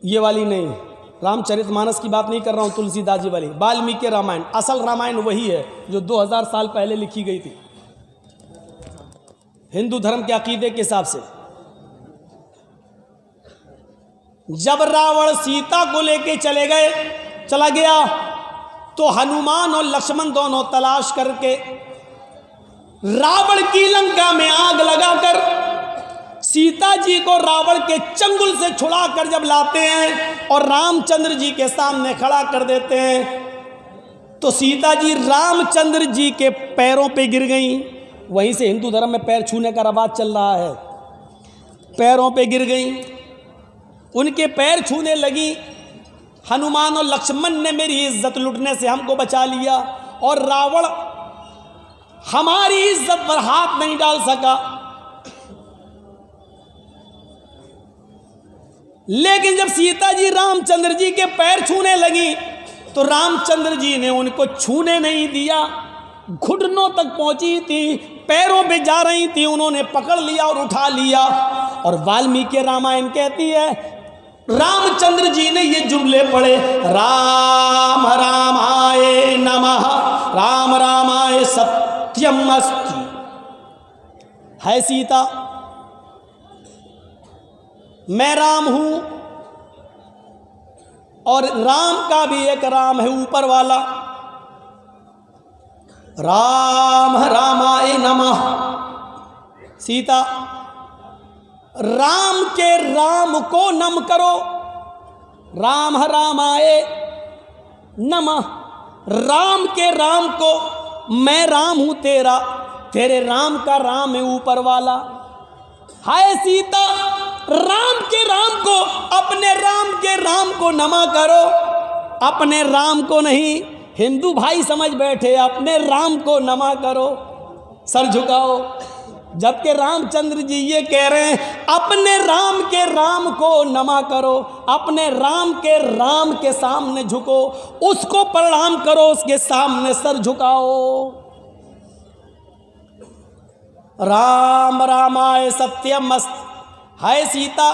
ये वाली नहीं, रामचरितमानस की बात नहीं कर रहा हूँ, तुलसीदास जी वाली, वाल्मीकि रामायण। असल रामायण वही है जो 2000 साल पहले लिखी गई थी हिंदू धर्म के अकीदे के हिसाब से। जब रावण सीता को लेके चला गया तो हनुमान और लक्ष्मण दोनों तलाश करके रावण की लंका में आग लगाकर सीता जी को रावण के चंगुल से छुड़ाकर जब लाते हैं और रामचंद्र जी के सामने खड़ा कर देते हैं तो सीता जी रामचंद्र जी के पैरों पे गिर गईं। वहीं से हिंदू धर्म में पैर छूने का रवाज चल रहा है। पैरों पे गिर गईं, उनके पैर छूने लगी। हनुमान और लक्ष्मण ने मेरी इज्जत लुटने से हमको बचा लिया और रावण हमारी इज्जत पर हाथ नहीं डाल सका। लेकिन जब सीता जी रामचंद्र जी के पैर छूने लगी तो रामचंद्र जी ने उनको छूने नहीं दिया। घुटनों तक पहुंची थी, पैरों पे जा रही थी, उन्होंने पकड़ लिया और उठा लिया। और वाल्मीकि रामायण कहती है रामचंद्र जी ने ये जुमले पढ़े, राम रामाय नमः, राम रामाय सत्यम अस्ति। है सीता, मैं राम हूं और राम का भी एक राम है ऊपर वाला। राम रामाय नमः। सीता, राम के राम को नम करो, राम रामाय नमः। राम के राम को, मैं राम हूं तेरा, तेरे राम का राम है ऊपर वाला। हाय सीता, राम के राम को, अपने राम के राम को नमा करो, अपने राम को नहीं। हिंदू भाई समझ बैठे, अपने राम को नमा करो, सर झुकाओ। जबकि रामचंद्र जी ये कह रहे हैं अपने राम के राम को नमा करो, अपने राम के राम के सामने झुको, उसको प्रणाम करो, उसके सामने सर झुकाओ। राम रामाय सत्यम अस्ति। हाय सीता,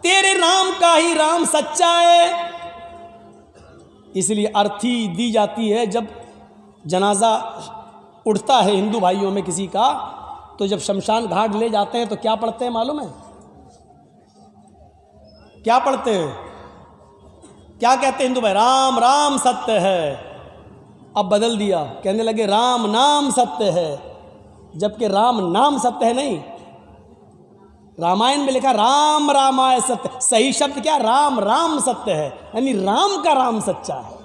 तेरे राम का ही राम सच्चा है। इसलिए अर्थी दी जाती है जब जनाजा उठता है हिंदू भाइयों में किसी का, तो जब शमशान घाट ले जाते हैं तो क्या पढ़ते हैं मालूम है? क्या पढ़ते हैं? क्या कहते हैं हिंदू भाई? राम राम सत्य है। अब बदल दिया, कहने लगे राम नाम सत्य है, जबकि राम नाम सत्य है नहीं। रामायण में लिखा राम रामाय सत्य, सही शब्द क्या? राम राम सत्य है, यानी राम का राम सच्चा है।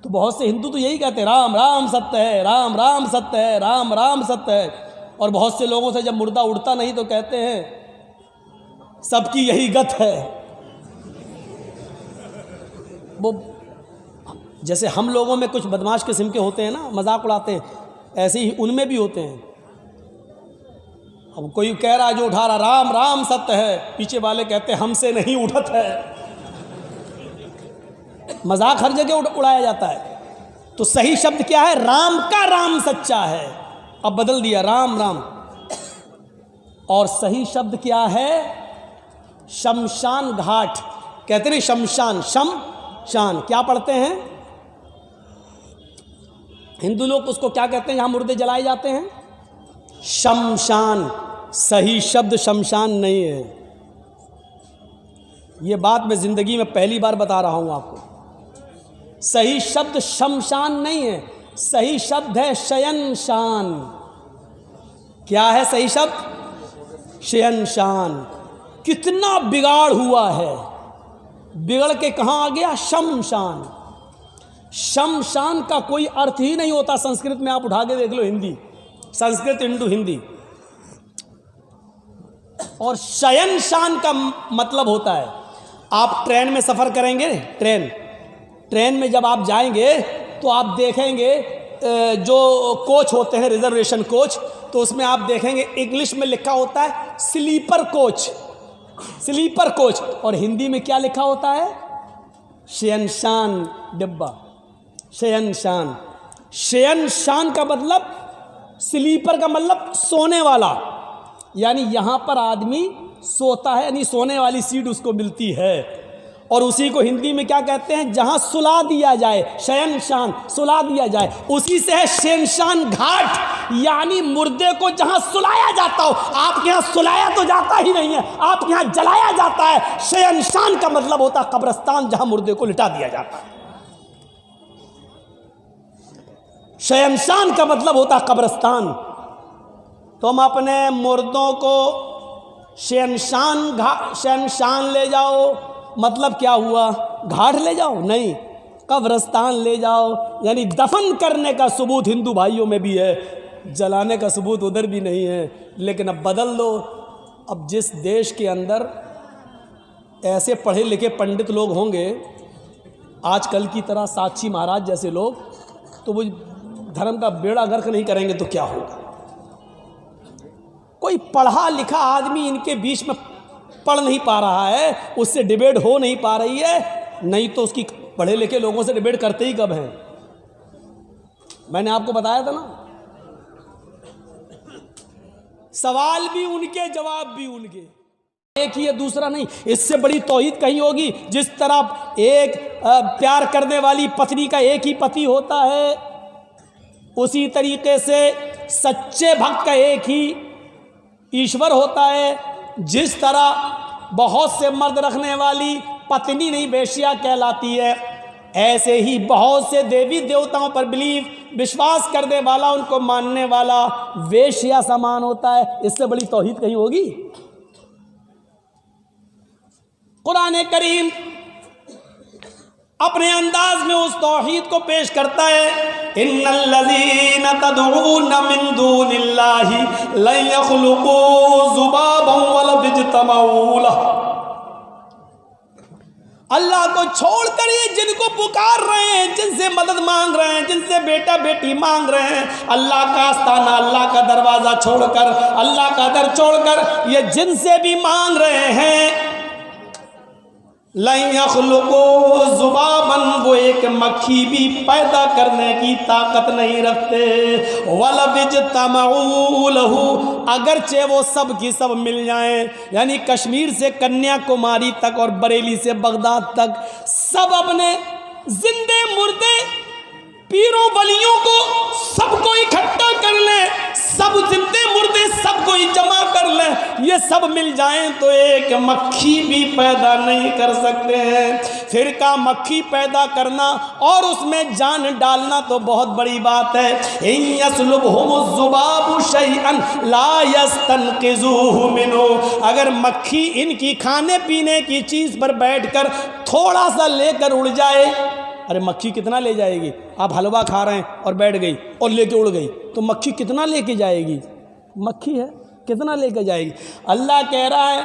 तो बहुत से हिंदू तो यही कहते हैं राम राम सत्य है, राम राम सत्य है, राम राम सत्य है। और बहुत से लोगों से जब मुर्दा उड़ता नहीं तो कहते हैं सबकी यही गत है। वो जैसे हम लोगों में कुछ बदमाश किस्म के होते हैं ना, मजाक उड़ाते हैं, ऐसे ही उनमें भी होते हैं। अब कोई कह रहा जो उठा रहा राम राम सत्य है, पीछे वाले कहते हैं हमसे नहीं उठत है। मजाक हर जगह उड़ाया जाता है। तो सही शब्द क्या है? राम का राम सच्चा है। अब बदल दिया राम राम। और सही शब्द क्या है? शमशान घाट कहते नहीं, शमशान, शमशान क्या पढ़ते हैं हिंदू लोग? उसको क्या कहते हैं जहां मुर्दे जलाए जाते हैं? शमशान। सही शब्द शमशान नहीं है। ये बात मैं जिंदगी में पहली बार बता रहा हूं आपको। सही शब्द शमशान नहीं है, सही शब्द है शयनशान। क्या है सही शब्द? शयनशान। कितना बिगाड़ हुआ है, बिगड़ के कहां आ गया? शमशान। शमशान का कोई अर्थ ही नहीं होता संस्कृत में। आप उठा के देख लो हिंदी, संस्कृत इंडो हिंदी। और शयनशान का मतलब होता है, आप ट्रेन में सफ़र करेंगे, ट्रेन में जब आप जाएंगे तो आप देखेंगे जो कोच होते हैं रिजर्वेशन कोच, तो उसमें आप देखेंगे इंग्लिश में लिखा होता है स्लीपर कोच, स्लीपर कोच। और हिंदी में क्या लिखा होता है? शयनशान डिब्बा, शयनशान। शयनशान का मतलब, स्लीपर का मतलब सोने वाला, यानी यहाँ पर आदमी सोता है, यानी सोने वाली सीट उसको मिलती है। और उसी को हिंदी में क्या कहते हैं, जहां सुला दिया जाए, शयनशान, सुला दिया जाए, उसी से है शयनशान घाट, यानी मुर्दे को जहां सुलाया जाता हो। आपके यहाँ सुलाया तो जाता ही नहीं है, आपके यहाँ जलाया जाता है। शयनशान का मतलब होता है कब्रिस्तान, जहां मुर्दे को लिटा दिया जाता है। शयनशान का मतलब होता है कब्रिस्तान। तुम अपने मुर्दों को शयनशान ले जाओ, मतलब क्या हुआ, घाट ले जाओ? नहीं, कब्रिस्तान ले जाओ। यानी दफन करने का सबूत हिंदू भाइयों में भी है, जलाने का सबूत उधर भी नहीं है। लेकिन अब बदल दो। अब जिस देश के अंदर ऐसे पढ़े लिखे पंडित लोग होंगे आजकल की तरह, साक्षी महाराज जैसे लोग, तो वो धर्म का बेड़ा गर्क नहीं करेंगे तो क्या होगा? कोई पढ़ा लिखा आदमी इनके बीच में पढ़ नहीं पा रहा है, उससे डिबेट हो नहीं पा रही है, नहीं तो उसकी पढ़े लिखे लोगों से डिबेट करते ही कब हैं? मैंने आपको बताया था ना, सवाल भी उनके, जवाब भी उनके, एक ही है, दूसरा नहीं। इससे बड़ी तौहीद कहीं होगी? जिस तरह एक प्यार करने वाली पत्नी का एक ही पति होता है, उसी तरीके से सच्चे भक्त का एक ही ईश्वर होता है। जिस तरह बहुत से मर्द रखने वाली पत्नी नहीं वेश्या कहलाती है, ऐसे ही बहुत से देवी देवताओं पर विश्वास करने वाला, उनको मानने वाला वेश्या समान होता है। इससे बड़ी तौहीद कहीं होगी? कुरान करीम अपने अंदाज में उस तौहीद को पेश करता है। इन्नल्लज़ीना तदऊना मिन दूनिल्लाहि लन यख़्लुक़ू ज़ुबाबन वला यज्तमऊ लह। अल्लाह को छोड़कर ये जिनको पुकार रहे हैं, जिनसे मदद मांग रहे हैं, जिनसे बेटा बेटी मांग रहे हैं, अल्लाह का आस्ताना, अल्लाह का दरवाज़ा छोड़कर, अल्लाह का दर छोड़कर ये जिनसे भी मांग रहे हैं, लन यख़्लुक़ू ज़ुबाबन, वो एक मक्खी भी पैदा करने की ताकत नहीं रखते। वला यज्तमऊ लहू, अगरचे वो सब की सब मिल जाएं, यानी कश्मीर से कन्याकुमारी तक और बरेली से बगदाद तक, सब अपने जिंदे मुर्दे पीरों वलियों को सबको इकट्ठा कर ले, सब जिंदे मुर्दे सबको ही जमा कर ले, ये सब मिल जाएं तो एक मक्खी भी पैदा नहीं कर सकते हैं। फिर का मक्खी पैदा करना और उसमें जान डालना तो बहुत बड़ी बात है। इन यस्लुबहुमुज़्ज़ुबाबु शैअन ला यस्तनक़िज़ूहु मिन्हु, अगर मक्खी इनकी खाने पीने की चीज़ पर बैठकर थोड़ा सा लेकर उड़ जाए, अरे मक्खी कितना ले जाएगी? आप हलवा खा रहे हैं और बैठ गई और लेके उड़ गई, तो मक्खी कितना लेके जाएगी? मक्खी है, कितना लेके जाएगी? अल्लाह कह रहा है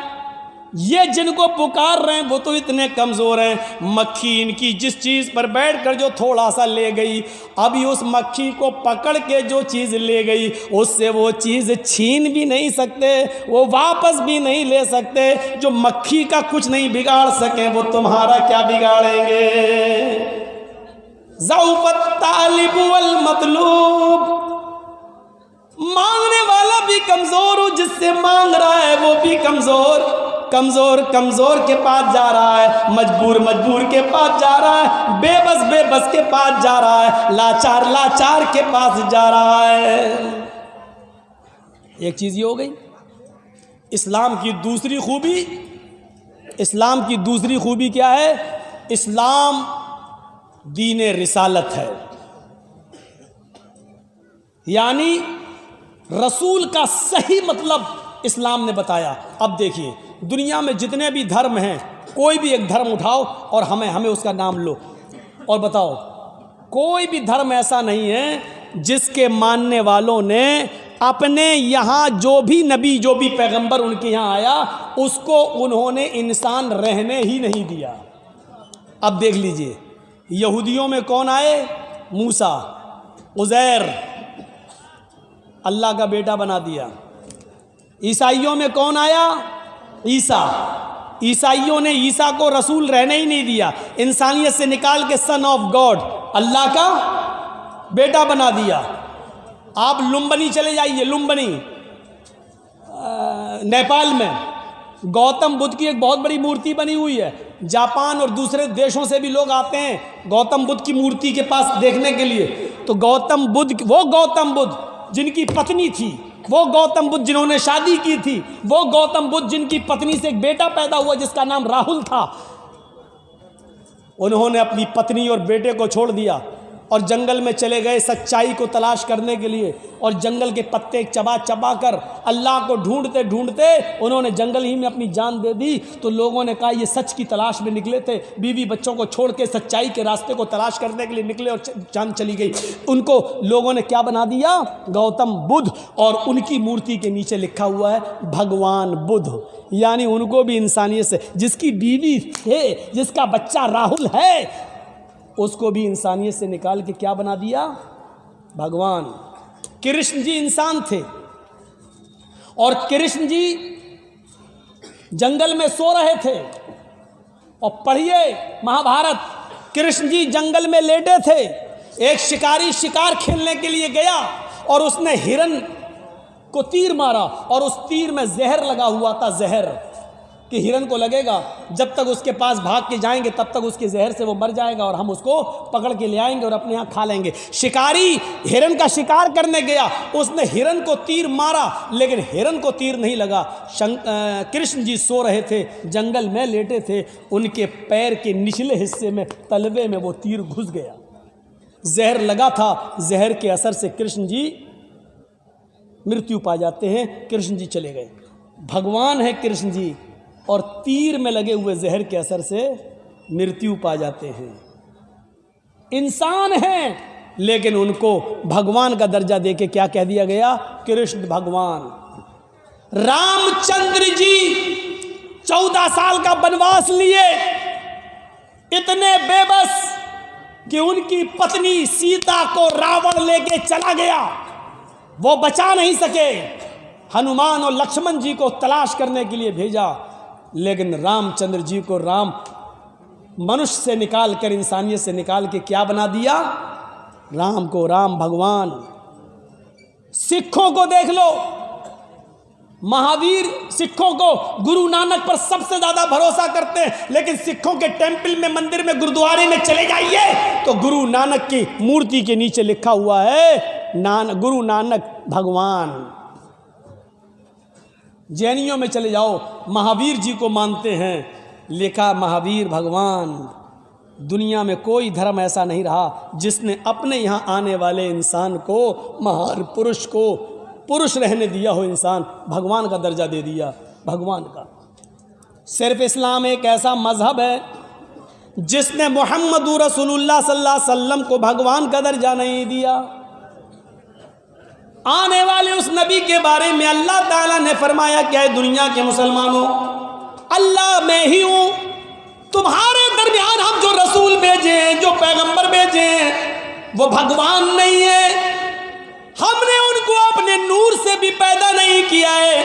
ये जिनको पुकार रहे हैं वो तो इतने कमज़ोर हैं, मक्खी इनकी जिस चीज़ पर बैठकर जो थोड़ा सा ले गई, अभी उस मक्खी को पकड़ के जो चीज़ ले गई उससे वो चीज़ छीन भी नहीं सकते, वो वापस भी नहीं ले सकते। जो मक्खी का कुछ नहीं बिगाड़ सके वो तुम्हारा क्या बिगाड़ेंगे? ज़ऊफ़त तालिब वल मतलूब, मांगने वाला भी कमज़ोर हो, जिससे मांग रहा है वो भी कमज़ोर, कमज़ोर कमज़ोर के पास जा रहा है, मजबूर मजबूर के पास जा रहा है, बेबस बेबस के पास जा रहा है, लाचार लाचार के पास जा रहा है। एक चीज़ ये हो गई। इस्लाम की दूसरी खूबी, इस्लाम की दूसरी खूबी क्या है? इस्लाम दीन रिसालत है, यानी रसूल का सही मतलब इस्लाम ने बताया। अब देखिए दुनिया में जितने भी धर्म हैं, कोई भी एक धर्म उठाओ और हमें उसका नाम लो और बताओ, कोई भी धर्म ऐसा नहीं है जिसके मानने वालों ने अपने यहाँ जो भी नबी, जो भी पैगंबर उनके यहाँ आया, उसको उन्होंने इंसान रहने ही नहीं दिया। अब देख लीजिए, यहूदियों में कौन आए? मूसा, उज़ैर अल्लाह का बेटा बना दिया। ईसाइयों में कौन आया? ईसा, ईसाइयों ने ईसा को रसूल रहने ही नहीं दिया, इंसानियत से निकाल के सन ऑफ गॉड, अल्लाह का बेटा बना दिया। आप लुम्बनी चले जाइए, लुम्बनी नेपाल में, गौतम बुद्ध की एक बहुत बड़ी मूर्ति बनी हुई है। जापान और दूसरे देशों से भी लोग आते हैं गौतम बुद्ध की मूर्ति के पास देखने के लिए। तो गौतम बुद्ध, वो गौतम बुद्ध जिनकी पत्नी थी, वो गौतम बुद्ध जिन्होंने शादी की थी, वो गौतम बुद्ध जिनकी पत्नी से एक बेटा पैदा हुआ जिसका नाम राहुल था, उन्होंने अपनी पत्नी और बेटे को छोड़ दिया और जंगल में चले गए सच्चाई को तलाश करने के लिए। और जंगल के पत्ते चबा चबा कर अल्लाह को ढूंढते ढूंढते उन्होंने जंगल ही में अपनी जान दे दी। तो लोगों ने कहा ये सच की तलाश में निकले थे, बीवी बच्चों को छोड़ के सच्चाई के रास्ते को तलाश करने के लिए निकले और जान चली गई। उनको लोगों ने क्या बना दिया? गौतम बुद्ध। और उनकी मूर्ति के नीचे लिखा हुआ है भगवान बुद्ध। यानी उनको भी इंसानियत से, जिसकी बीवी है, जिसका बच्चा राहुल है, उसको भी इंसानियत से निकाल के क्या बना दिया? भगवान। कृष्ण जी इंसान थे और कृष्ण जी जंगल में सो रहे थे। और पढ़िए महाभारत, कृष्ण जी जंगल में लेटे थे। एक शिकारी शिकार खेलने के लिए गया और उसने हिरन को तीर मारा और उस तीर में जहर लगा हुआ था, जहर कि हिरन को लगेगा, जब तक उसके पास भाग के जाएंगे तब तक उसके जहर से वो मर जाएगा और हम उसको पकड़ के ले आएंगे और अपने यहाँ खा लेंगे। शिकारी हिरन का शिकार करने गया, उसने हिरन को तीर मारा लेकिन हिरन को तीर नहीं लगा। कृष्ण जी सो रहे थे, जंगल में लेटे थे, उनके पैर के निचले हिस्से में तलवे में वो तीर घुस गया, जहर लगा था। जहर के असर से कृष्ण जी मृत्यु पा जाते हैं। कृष्ण जी चले गए। भगवान है कृष्ण जी और तीर में लगे हुए जहर के असर से मृत्यु पा जाते हैं। इंसान हैं लेकिन उनको भगवान का दर्जा देके क्या कह दिया गया? कृष्ण भगवान। रामचंद्र जी 14 साल का वनवास लिए, इतने बेबस कि उनकी पत्नी सीता को रावण लेके चला गया, वो बचा नहीं सके। हनुमान और लक्ष्मण जी को तलाश करने के लिए भेजा, लेकिन रामचंद्र जी को राम मनुष्य से निकाल कर, इंसानियत से निकाल के क्या बना दिया? राम को राम भगवान। सिखों को देख लो, महावीर सिखों को गुरु नानक पर सबसे ज्यादा भरोसा करते हैं, लेकिन सिखों के टेंपल में, मंदिर में, गुरुद्वारे में चले जाइए तो गुरु नानक की मूर्ति के नीचे लिखा हुआ है गुरु नानक भगवान। जैनियों में चले जाओ, महावीर जी को मानते हैं, लिखा महावीर भगवान। दुनिया में कोई धर्म ऐसा नहीं रहा जिसने अपने यहाँ आने वाले इंसान को, महान पुरुष को, पुरुष रहने दिया हो, इंसान भगवान का दर्जा दे दिया, भगवान का। सिर्फ इस्लाम एक ऐसा मजहब है जिसने मुहम्मदुर रसूलुल्लाह सल्लल्लाहु अलैहि वसल्लम को भगवान का दर्जा नहीं दिया। आने वाले उस नबी के बारे में अल्लाह ताला ने फरमाया क्या है? दुनिया के मुसलमानों, अल्लाह मैं ही हूं, तुम्हारे दरमियान हम जो रसूल भेजे हैं, जो पैगंबर भेजे हैं, वो भगवान नहीं है। हमने उनको अपने नूर से भी पैदा नहीं किया है।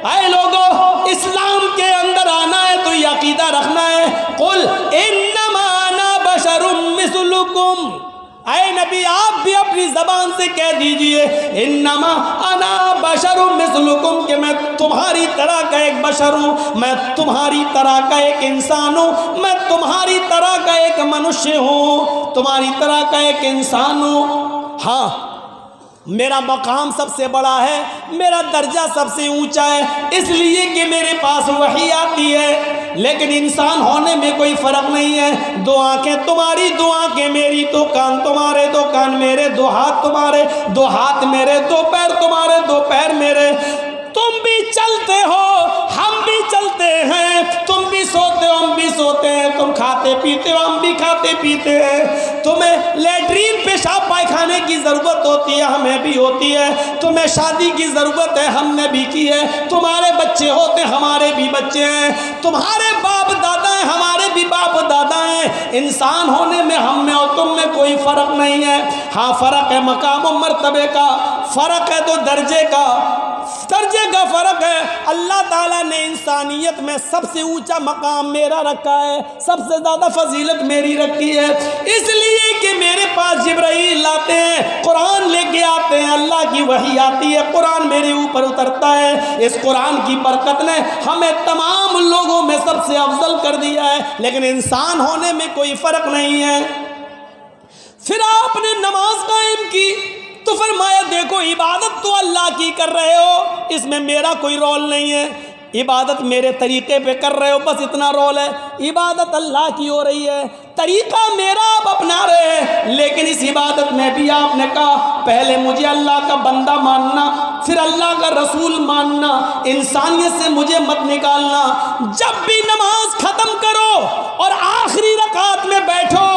ऐ लोगों, इस्लाम के अंदर आना है तो ये अकीदा रखना है, कुल इन्नमा अना बशरुम मिस्लुकुम। ऐ नबी, आप भी अपनी जबान से कह दीजिए इन्नमा अना बशरुम मिस्लुकुम, कि मैं तुम्हारी तरह का एक बशर हूँ, मैं तुम्हारी तरह का एक इंसान हूँ, मैं तुम्हारी तरह का एक मनुष्य हूँ, तुम्हारी तरह का एक इंसान हूँ। हाँ, मेरा मकाम सबसे बड़ा है, मेरा दर्जा सबसे ऊंचा है, इसलिए कि मेरे पास वही आती है। लेकिन इंसान होने में कोई फर्क नहीं है। 2 आंखें तुम्हारी, 2 आंखें मेरी, 2 कान तुम्हारे, 2 कान मेरे, 2 हाथ तुम्हारे, 2 हाथ मेरे, 2 पैर तुम्हारे, 2 पैर मेरे। तुम भी चलते हो, हम भी चलते हैं, तुम भी सोते हो, हम भी सोते हैं, तुम खाते पीते हो, हम भी खाते पीते हैं। तुम्हें लेटरीन पेशाब पायखाने की ज़रूरत होती है, हमें भी होती है। तुम्हें शादी की ज़रूरत है, हमने भी की है। तुम्हारे बच्चे होते हैं, हमारे भी बच्चे हैं। तुम्हारे बाप दादा हैं, हमारे भी बाप दादा हैं। इंसान होने में हम में और तुम में कोई फ़र्क नहीं है। हाँ, फ़र्क है मकाम और मर्तबे का, फ़र्क है तो दर्जे का फ़र्क है। अल्लाह ताला ने इंसानियत में सबसे ऊंचा मकाम मेरा रखा है, सबसे ज़्यादा फजीलत मेरी रखी है, इसलिए कि मेरे पास जिब्राइल आते हैं, कुरान लेके आते हैं, अल्लाह की वही आती है, कुरान मेरे ऊपर उतरता है। इस कुरान की बरकत ने हमें तमाम औरत से अफजल कर दिया है, लेकिन इंसान होने में कोई फ़र्क नहीं है। फिर आपने नमाज कायम की तो फरमाया देखो इबादत तो अल्लाह की कर रहे हो, इसमें मेरा कोई रोल नहीं है, इबादत मेरे तरीके पे कर रहे हो, बस इतना रोल है। इबादत अल्लाह की हो रही है, तरीका मेरा आप अपना रहे हैं, लेकिन इस इबादत में भी आपने कहा पहले मुझे अल्लाह का बंदा मानना, फिर अल्लाह का रसूल मानना, इंसानियत से मुझे मत निकालना। जब भी नमाज ख़त्म करो और आखिरी रकात में बैठो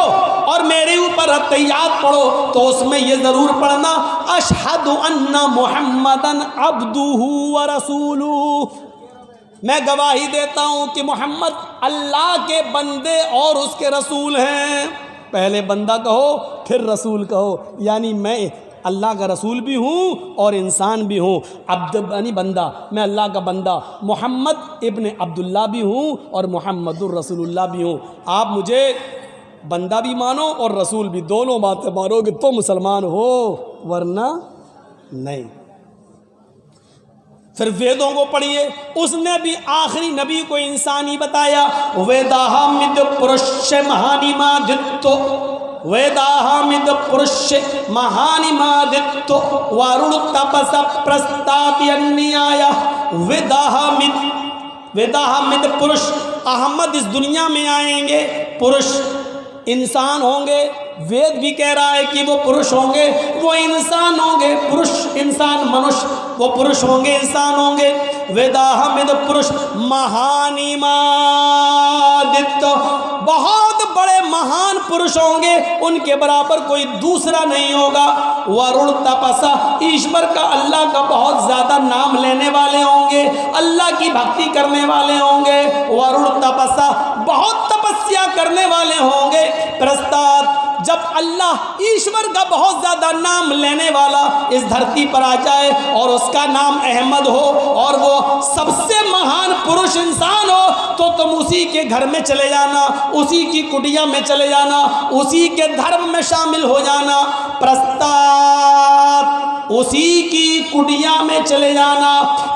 और मेरे ऊपर अत्तहियात पढ़ो तो उसमें ये ज़रूर पढ़ना अशहदु अन्ना मुहम्मदन अब्दुहु व रसूलुहु, मैं गवाही देता हूँ कि मोहम्मद अल्लाह के बंदे और उसके रसूल हैं। पहले बंदा कहो फिर रसूल कहो, यानी मैं अल्लाह का रसूल भी हूँ और इंसान भी हूँ। अब्द यानी बंदा, मैं अल्लाह का बंदा, मोहम्मद इब्न अब्दुल्ला भी हूँ और मोहम्मदुर रसूलुल्लाह भी हूँ। आप मुझे बंदा भी मानो और रसूल भी, दोनों बातें मानोगे तो मुसलमान हो, वरना नहीं। फिर वेदों को पढ़िए, उसने भी आखिरी नबी को इंसान ही बताया। वेदाहमिद पुरुष महानिमादित्तो, वेदाहमिद पुरुष महानिमादित्तो वरुण तपस प्रस्ताप्यन्याय। वेदाहमिद पुरुष, अहमद इस दुनिया में आएंगे, पुरुष इंसान होंगे, वेद भी कह रहा है कि वो पुरुष होंगे, वो इंसान होंगे, पुरुष इंसान मनुष्य, वो पुरुष होंगे इंसान होंगे। वेदाहमिद पुरुष महानिमादित्य, बहुत बड़े महान पुरुष होंगे, उनके बराबर कोई दूसरा नहीं होगा। वरुण तपसा, ईश्वर का अल्लाह का बहुत ज़्यादा नाम लेने वाले होंगे, अल्लाह की भक्ति करने वाले होंगे। वरुण तपसा, बहुत तपस्या करने वाले होंगे। प्रस्ताद, जब अल्लाह ईश्वर का बहुत ज़्यादा नाम लेने वाला इस धरती पर आ जाए और उसका नाम अहमद हो और वो सबसे महान पुरुष इंसान हो, तो तुम उसी के घर में चले जाना, उसी की कुटिया में चले जाना, उसी के धर्म में शामिल हो जाना। प्रस्ताव, उसी की कुटिया में चले जाना,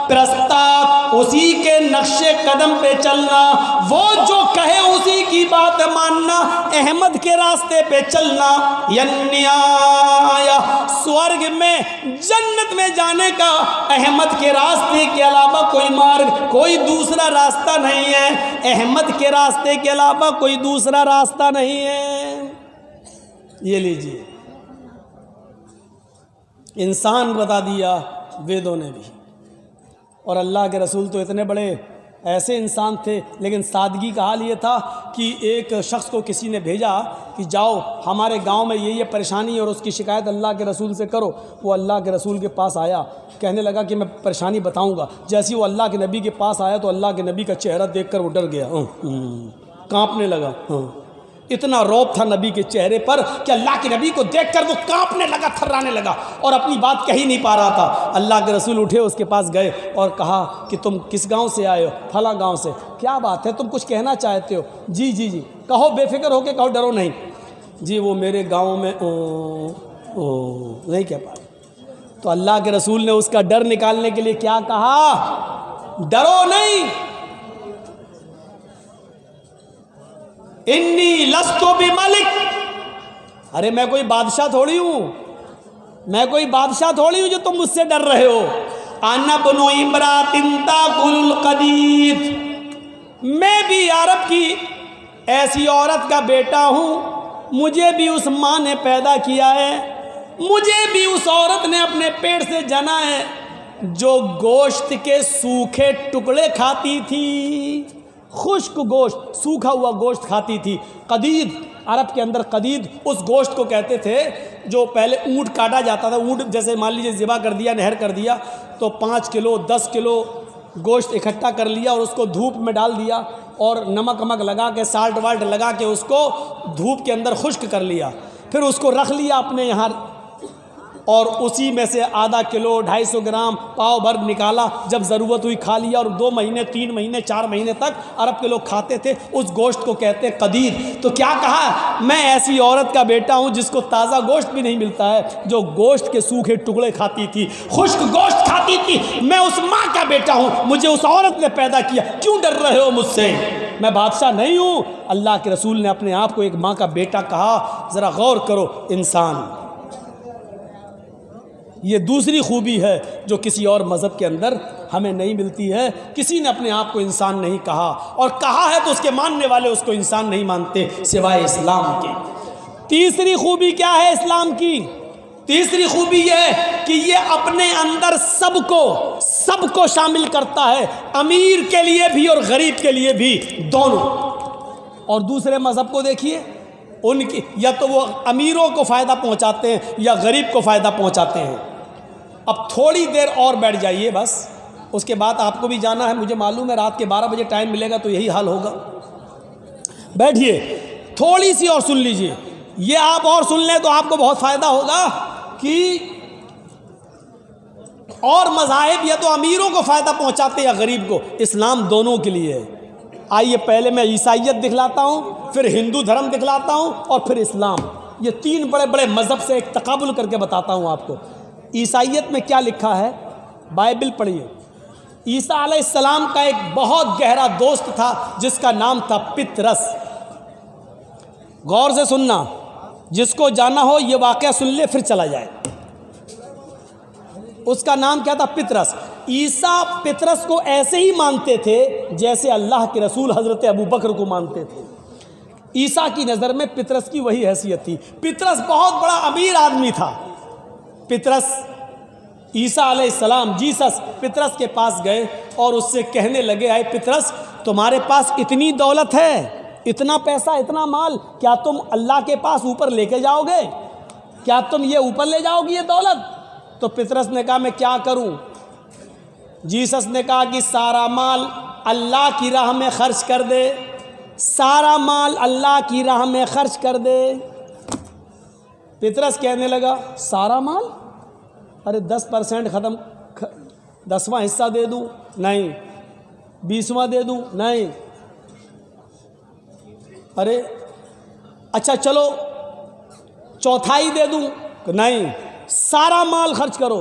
प्रस्ताव, उसी के नक्शे कदम पे चलना, वो जो कहे उसी की बात मानना, अहमद के रास्ते पे चलना। यन्याय, स्वर्ग में जन्नत में जाने का अहमद के रास्ते के अलावा कोई मार्ग, कोई दूसरा रास्ता नहीं है। अहमद के रास्ते के अलावा कोई दूसरा रास्ता नहीं है। ये लीजिए, इंसान बता दिया वेदों ने भी, और अल्लाह के रसूल तो इतने बड़े ऐसे इंसान थे, लेकिन सादगी का हाल ये था कि एक शख्स को किसी ने भेजा कि जाओ हमारे गांव में ये परेशानी है और उसकी शिकायत अल्लाह के रसूल से करो। वो अल्लाह के रसूल के पास आया, कहने लगा कि मैं परेशानी बताऊंगा। जैसे वो अल्लाह के नबी के पास आया तो अल्लाह के नबी का चेहरा देखकर वो डर गया, कांपने लगा। इतना रौब था नबी के चेहरे पर कि अल्लाह के नबी को देखकर वो कांपने लगा, थर्राने लगा और अपनी बात कह ही नहीं पा रहा था। अल्लाह के रसूल उठे, उसके पास गए और कहा कि तुम किस गांव से आए हो? फला गांव से। क्या बात है, तुम कुछ कहना चाहते हो? जी जी जी, कहो, बेफिक्र होके कहो, डरो नहीं। जी वो मेरे गाँव में नहीं कह पाए। तो अल्लाह के रसूल ने उसका डर निकालने के लिए क्या कहा? डरो नहीं, इन्नी लस्तो भी मालिक। अरे मैं कोई बादशाह थोड़ी हूँ, मैं कोई बादशाह थोड़ी हूँ जो तुम मुझसे डर रहे हो। आना बनो इमरातिन ताकुल कदीद, मैं भी अरब की ऐसी औरत का बेटा हूँ, मुझे भी उस माँ ने पैदा किया है, मुझे भी उस औरत ने अपने पेट से जना है जो गोश्त के सूखे टुकड़े खाती थी, खुश्क गोश्त, सूखा हुआ गोश्त खाती थी। कदीद, अरब के अंदर कदीद उस गोश्त को कहते थे जो पहले ऊँट काटा जाता था। ऊँट जैसे मान लीजिए ज़िबा कर दिया, नहर कर दिया, तो 5 किलो 10 किलो गोश्त इकट्ठा कर लिया और उसको धूप में डाल दिया और नमक वमक लगा के, साल्ट वाल्ट लगा के उसको धूप के अंदर खुश्क कर लिया, फिर उसको रख लिया अपने यहाँ और उसी में से आधा किलो 250 ग्राम पाव भर निकाला, जब ज़रूरत हुई खा लिया। और 2 महीने 3 महीने 4 महीने तक अरब के लोग खाते थे। उस गोश्त को कहते हैं कदीद। तो क्या कहा? मैं ऐसी औरत का बेटा हूँ जिसको ताज़ा गोश्त भी नहीं मिलता है, जो गोश्त के सूखे टुकड़े खाती थी, खुश्क गोश्त खाती थी। मैं उस माँ का बेटा हूँ, मुझे उस औरत ने पैदा किया, क्यों डर रहे हो मुझसे? मैं बादशाह नहीं हूँ। अल्लाह के रसूल ने अपने आप को एक माँ का बेटा कहा। ज़रा गौर करो इंसान, ये दूसरी खूबी है जो किसी और मज़हब के अंदर हमें नहीं मिलती है। किसी ने अपने आप को इंसान नहीं कहा, और कहा है तो उसके मानने वाले उसको इंसान नहीं मानते सिवाय इस्लाम के। तीसरी खूबी क्या है इस्लाम की? तीसरी खूबी यह है कि ये अपने अंदर सबको शामिल करता है, अमीर के लिए भी और गरीब के लिए भी, दोनों। और दूसरे मज़हब को देखिए, उनकी या तो वो अमीरों को फ़ायदा पहुंचाते हैं या गरीब को फ़ायदा पहुंचाते हैं। अब थोड़ी देर और बैठ जाइए बस, उसके बाद आपको भी जाना है, मुझे मालूम है रात के 12 बजे टाइम मिलेगा तो यही हाल होगा। बैठिए, थोड़ी सी और सुन लीजिए। ये आप और सुन लें तो आपको बहुत फ़ायदा होगा कि और मज़ाहिब या तो अमीरों को फ़ायदा पहुंचाते या गरीब को, इस्लाम दोनों के लिए है। आइए पहले मैं ईसाइयत दिखलाता हूँ, फिर हिंदू धर्म दिखलाता हूँ, और फिर इस्लाम। ये तीन बड़े बड़े मज़हब से एक तकाबुल करके बताता हूँ आपको। ईसाइयत में क्या लिखा है, बाइबल पढ़िए। ईसा अलैहिस्सलाम का एक बहुत गहरा दोस्त था जिसका नाम था पितरस। गौर से सुनना, जिसको जाना हो ये वाक़या सुन ले फिर चला जाए। उसका नाम क्या था? पितरस। ईसा पितरस को ऐसे ही मानते थे जैसे अल्लाह के रसूल हज़रत अबू बकर को मानते थे। ईसा की नज़र में पितरस की वही हैसियत थी। पितरस बहुत बड़ा अमीर आदमी था। पितरस, ईसा अलैहिस्सलाम, जीसस पितरस के पास गए और उससे कहने लगे, आए पितरस, तुम्हारे पास इतनी दौलत है, इतना पैसा, इतना माल, क्या तुम अल्लाह के पास ऊपर लेके जाओगे? क्या तुम ये ऊपर ले जाओगी ये दौलत? तो पितरस ने कहा, मैं क्या करूं? जीसस ने कहा कि सारा माल अल्लाह की राह में खर्च कर दे, सारा माल अल्लाह की राह में खर्च कर दे। पितरस कहने लगा, सारा माल? अरे 10% ख़त्म, 10वां हिस्सा दे दूं? नहीं। 20वां दे दूं? नहीं। अरे अच्छा चलो चौथाई दे दूं? नहीं। सारा माल खर्च करो।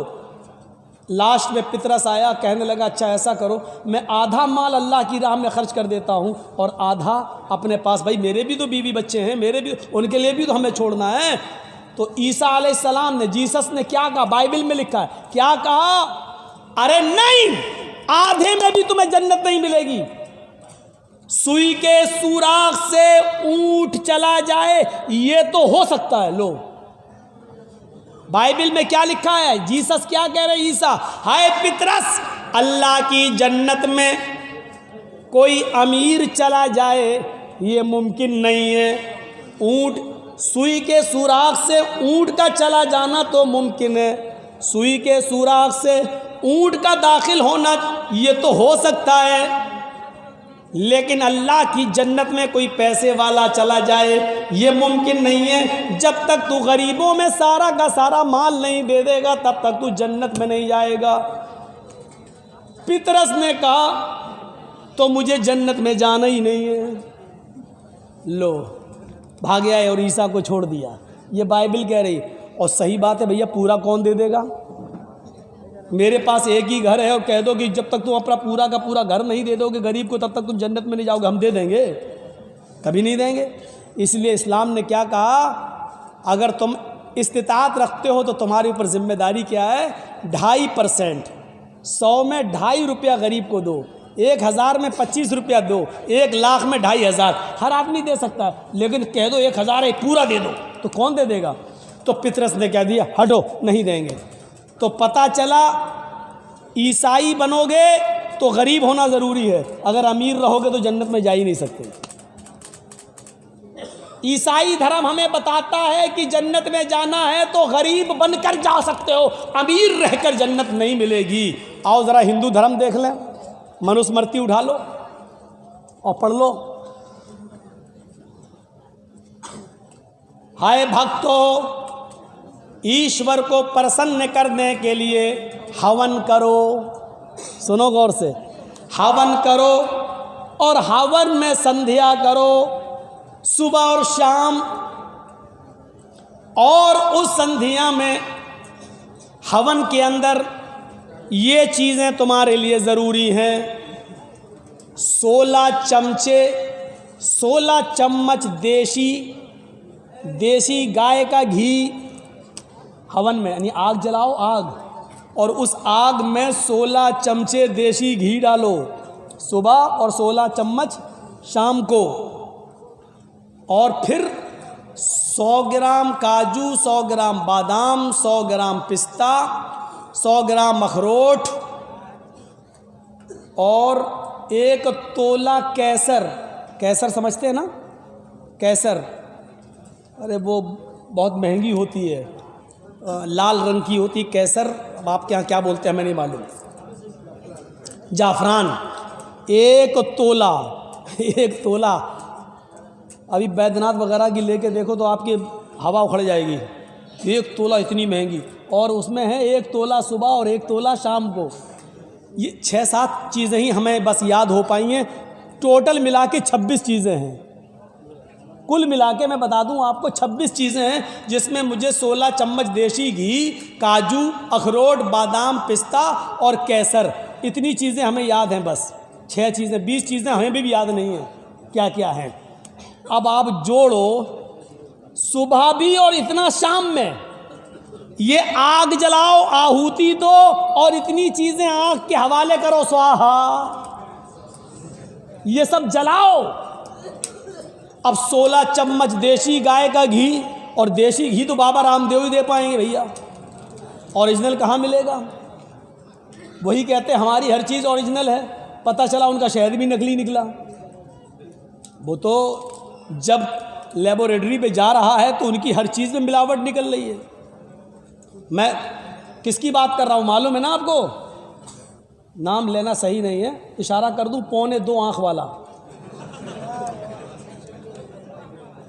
लास्ट में पितरस आया, कहने लगा, अच्छा ऐसा करो, मैं आधा माल अल्लाह की राह में खर्च कर देता हूँ और आधा अपने पास, भाई मेरे भी तो बीवी बच्चे हैं, मेरे भी, उनके लिए भी तो हमें छोड़ना है। तो ईसा अलैहिस्सलाम ने, जीसस ने क्या कहा? बाइबल में लिखा है, क्या कहा? अरे नहीं, आधे में भी तुम्हें जन्नत नहीं मिलेगी। सुई के सुराख से ऊंट चला जाए ये तो हो सकता है। लो बाइबल में क्या लिखा है? जीसस क्या कह रहे? ईसा, हाय पितरस, अल्लाह की जन्नत में कोई अमीर चला जाए ये मुमकिन नहीं है। ऊंट, सुई के सुराख से ऊंट का चला जाना तो मुमकिन है, सुई के सुराख से ऊंट का दाखिल होना ये तो हो सकता है, लेकिन अल्लाह की जन्नत में कोई पैसे वाला चला जाए ये मुमकिन नहीं है। जब तक तू गरीबों में सारा का सारा माल नहीं दे देगा तब तक तू जन्नत में नहीं जाएगा। पितरस ने कहा, तो मुझे जन्नत में जाना ही नहीं है। लो भाग आए और ईसा को छोड़ दिया। ये बाइबल कह रही, और सही बात है भैया, पूरा कौन दे देगा? मेरे पास एक ही घर है और कह दो कि जब तक तुम अपना पूरा का पूरा घर नहीं दे दोगे गरीब को तब तक तुम जन्नत में नहीं जाओगे। हम दे देंगे? कभी नहीं देंगे। इसलिए इस्लाम ने क्या कहा, अगर तुम इस्तिताअत रखते हो तो तुम्हारे ऊपर जिम्मेदारी क्या है? 2.5%, 100 में 2.5 रुपया गरीब को दो, 1000 में 25 रुपया दो, 1 लाख में 2.500। हर आदमी दे सकता है, लेकिन कह दो 1000 है पूरा दे दो, तो कौन दे देगा? तो पितरस ने क्या दिया? हटो, नहीं देंगे। तो पता चला ईसाई बनोगे तो गरीब होना ज़रूरी है, अगर अमीर रहोगे तो जन्नत में जा ही नहीं सकते। ईसाई धर्म हमें बताता है कि जन्नत में जाना है तो गरीब बनकर जा सकते हो, अमीर रहकर जन्नत नहीं मिलेगी। आओ ज़रा हिंदू धर्म देख लें, मनुस्मृति उठा लो और पढ़ लो। हाय भक्तों, ईश्वर को प्रसन्न करने के लिए हवन करो। सुनो गौर से, हवन करो और हवन में संध्या करो सुबह और शाम, और उस संध्या में हवन के अंदर ये चीज़ें तुम्हारे लिए ज़रूरी हैं। 16 चमचे 16 चम्मच देसी गाय का घी हवन में, यानी आग जलाओ आग, और उस आग में 16 चमचे देसी घी डालो सुबह और 16 चम्मच शाम को। और फिर 100 ग्राम काजू, 100 ग्राम बादाम, 100 ग्राम पिस्ता, 100 ग्राम अखरोट और 1 तोला केसर। केसर समझते हैं ना, केसर, अरे वो बहुत महंगी होती है, लाल रंग की होती केसर, अब आपके यहाँ क्या बोलते हैं हमें नहीं मालूम। जाफरान 1 तोला, 1 तोला। अभी बैद्यनाथ वगैरह की लेके देखो तो आपकी हवा उखड़ जाएगी, 1 तोला इतनी महंगी, और उसमें है 1 तोला सुबह और 1 तोला शाम को। ये 6-7 चीज़ें ही हमें बस याद हो पाई हैं, टोटल मिला के 26 चीज़ें हैं। कुल मिला के मैं बता दूं आपको 26 चीज़ें हैं, जिसमें मुझे 16 चम्मच देसी घी, काजू, अखरोट, बादाम, पिस्ता और केसर, इतनी चीज़ें हमें याद हैं। बस 6 चीज़ें, 20 चीज़ें हमें भी याद नहीं हैं क्या क्या हैं। अब आप जोड़ो, सुबह भी और इतना शाम में, ये आग जलाओ, आहुति दो और इतनी चीज़ें आग के हवाले करो, स्वाहा, ये सब जलाओ। अब 16 चम्मच देसी गाय का घी, और देसी घी तो बाबा रामदेव ही दे पाएंगे भैया, ओरिजिनल कहाँ मिलेगा। वही कहते हैं हमारी हर चीज़ ओरिजिनल है, पता चला उनका शहद भी नकली निकला। वो तो जब लेबोरेटरी पे जा रहा है तो उनकी हर चीज़ में मिलावट निकल रही है। मैं किसकी बात कर रहा हूँ मालूम है ना आपको, नाम लेना सही नहीं है, इशारा कर दूँ, 2.25 आँख वाला,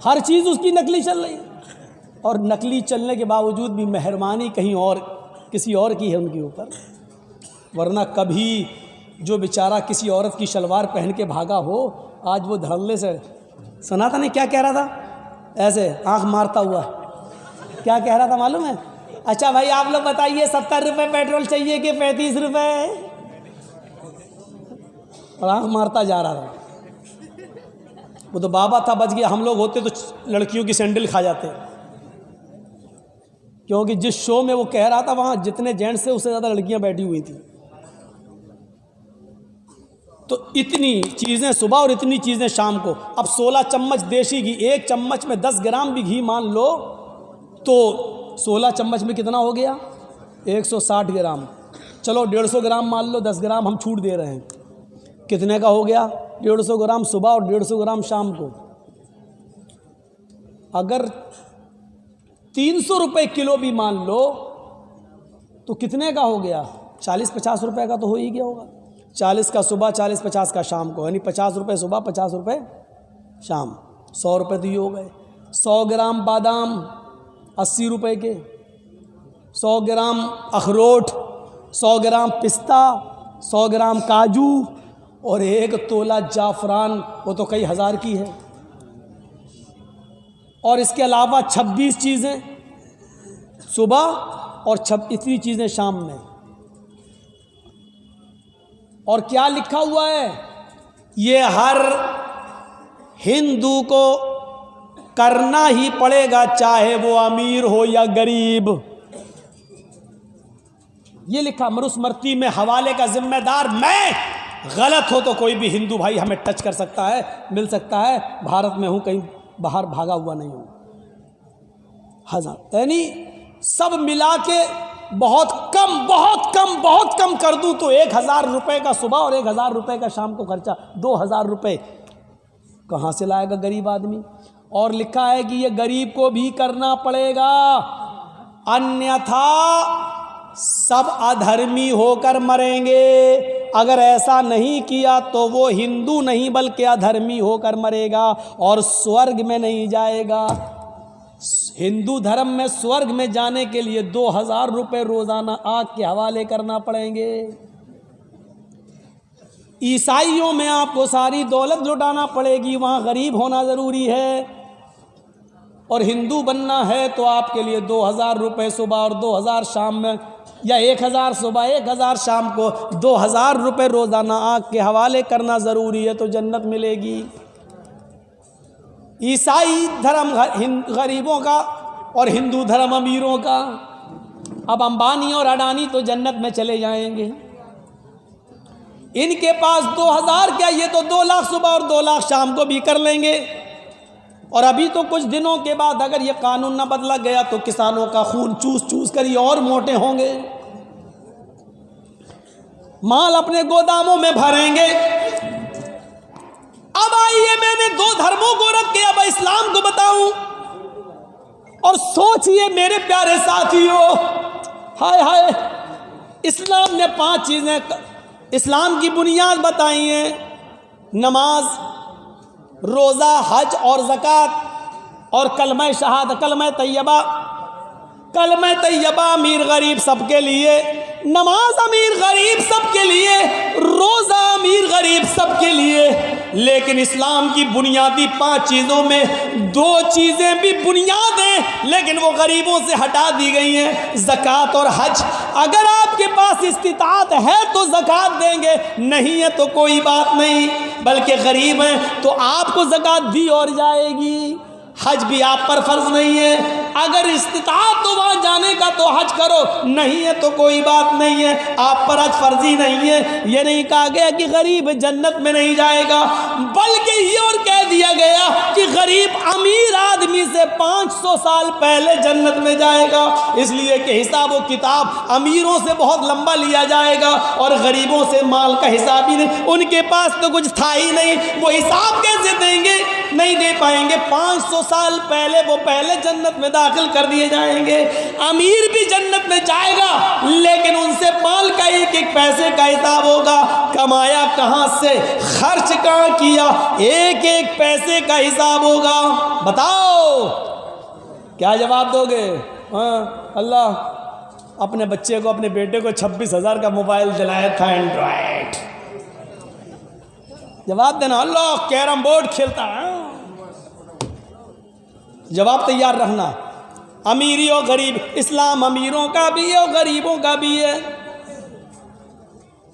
हर चीज़ उसकी नकली चल रही है। और नकली चलने के बावजूद भी मेहरबानी कहीं और किसी और की है उनके ऊपर, वरना कभी जो बेचारा किसी औरत की शलवार पहन के भागा हो, आज वो धड़ल्ले से, सुना था नहीं क्या कह रहा था, ऐसे आंख मारता हुआ क्या कह रहा था मालूम है? अच्छा भाई आप लोग बताइए 70 रुपये पेट्रोल चाहिए कि 35 रुपये, और आंख मारता जा रहा था। वो तो बाबा था, बच गया, हम लोग होते तो लड़कियों की सैंडल खा जाते, क्योंकि जिस शो में वो कह रहा था वहाँ जितने जेंट्स थे उससे ज़्यादा लड़कियां बैठी हुई थी। तो इतनी चीज़ें सुबह और इतनी चीज़ें शाम को। अब 16 चम्मच देसी घी, 1 चम्मच में 10 ग्राम भी घी मान लो तो 16 चम्मच में कितना हो गया, 160 ग्राम। चलो 150 ग्राम मान लो, 10 ग्राम हम छूट दे रहे हैं, कितने का हो गया, 150 ग्राम सुबह और 150 ग्राम शाम को। अगर 300 रुपये किलो भी मान लो तो कितने का हो गया, 40-50 रुपये का तो हो ही गया होगा। 40 का सुबह, 40-50 का शाम को, यानी 50 रुपये सुबह, 50 रुपये शाम, 100 रुपये तो ये हो गए। 100 ग्राम बादाम 80 रुपये के, 100 ग्राम अखरोट, 100 ग्राम पिस्ता, 100 ग्राम काजू और 1 तोला जाफरान, वो तो कई हज़ार की है। और इसके अलावा 26 चीज़ें सुबह और इतनी चीज़ें शाम में। और क्या लिखा हुआ है, ये हर हिंदू को करना ही पड़ेगा, चाहे वो अमीर हो या गरीब। ये लिखा, मनुस्मृति में हवाले का जिम्मेदार मैं, गलत हो तो कोई भी हिंदू भाई हमें टच कर सकता है, मिल सकता है, भारत में हूं, कहीं बाहर भागा हुआ नहीं हूं। हजार यानी सब मिला के बहुत कम कर दूं तो 1000 रुपये का सुबह और 1000 रुपये का शाम को खर्चा, 2000 रुपये कहाँ से लाएगा गरीब आदमी। और लिखा है कि ये गरीब को भी करना पड़ेगा, अन्यथा सब अधर्मी होकर मरेंगे। अगर ऐसा नहीं किया तो वो हिंदू नहीं बल्कि अधर्मी होकर मरेगा और स्वर्ग में नहीं जाएगा। हिंदू धर्म में स्वर्ग में जाने के लिए 2000 रुपये रोजाना आग के हवाले करना पड़ेंगे। ईसाइयों में आपको सारी दौलत लुटाना पड़ेगी, वहाँ गरीब होना ज़रूरी है। और हिंदू बनना है तो आपके लिए 2000 रुपये सुबह और 2000 शाम में, या 1000 सुबह 1000 शाम को 2000 रुपये रोज़ाना आग के हवाले करना ज़रूरी है, तो जन्नत मिलेगी। ईसाई धर्म गरीबों का और हिंदू धर्म अमीरों का। अब अंबानी और अडानी तो जन्नत में चले जाएंगे, इनके पास 2000 क्या, ये तो 2 लाख सुबह और 2 लाख शाम को भी कर लेंगे। और अभी तो कुछ दिनों के बाद अगर ये कानून ना बदला गया तो किसानों का खून चूस चूस कर ये और मोटे होंगे, माल अपने गोदामों में भरेंगे। अब आइए मैंने 2 धर्मों को रख के अब इस्लाम को बताऊं, और सोचिए मेरे प्यारे साथियों, हाय हाय, इस्लाम ने 5 चीजें इस्लाम की बुनियाद बताई हैं, नमाज, रोज़ा, हज और ज़कात और कलमा शहादत, कलमा तैयबा। कलमा तैयबा अमीर गरीब सबके लिए, नमाज अमीर गरीब सबके लिए, रोज़ा अमीर गरीब सबके लिए। लेकिन इस्लाम की बुनियादी 5 चीज़ों में 2 चीज़ें भी बुनियाद हैं, लेकिन वो गरीबों से हटा दी गई हैं, ज़कात और हज। अगर आपके पास इस्तिताअत है तो ज़कात देंगे, नहीं है तो कोई बात नहीं, बल्कि गरीब हैं तो आपको ज़कात दी और जाएगी। हज भी आप पर फर्ज नहीं है, अगर इस्तिताअत तो वहाँ जाने का तो हज करो, नहीं है तो कोई बात नहीं है, आप पर हज फर्जी नहीं है। ये नहीं कहा गया कि गरीब जन्नत में नहीं जाएगा, बल्कि ये और कह दिया गया कि गरीब अमीर आदमी से 500 साल पहले जन्नत में जाएगा, इसलिए कि हिसाब व किताब अमीरों से बहुत लंबा लिया जाएगा और गरीबों से माल का हिसाब ही नहीं, उनके पास तो कुछ था ही नहीं, वो हिसाब कैसे देंगे, नहीं दे पाएंगे। 500 साल पहले वो पहले जन्नत में दाखिल कर दिए जाएंगे। अमीर भी जन्नत में जाएगा, लेकिन उनसे माल का एक एक पैसे का हिसाब होगा, कमाया कहाँ से, खर्च कहाँ किया, एक एक पैसे का हिसाब होगा। बताओ क्या जवाब दोगे? हाँ, अल्लाह अपने बच्चे को, अपने बेटे को 26,000 का मोबाइल दिलाया था, एंड्रॉयड। जवाब देना, अल्लाह कैरम बोर्ड खेलता है। जवाब तैयार रखना। अमीरी और गरीब, इस्लाम अमीरों का भी है और गरीबों का भी है।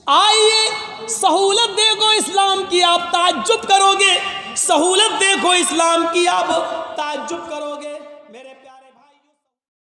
आइए सहूलत देखो इस्लाम की, आप ताज्जुब करोगे। सहूलत देखो इस्लाम की, आप ताज्जुब करोगे।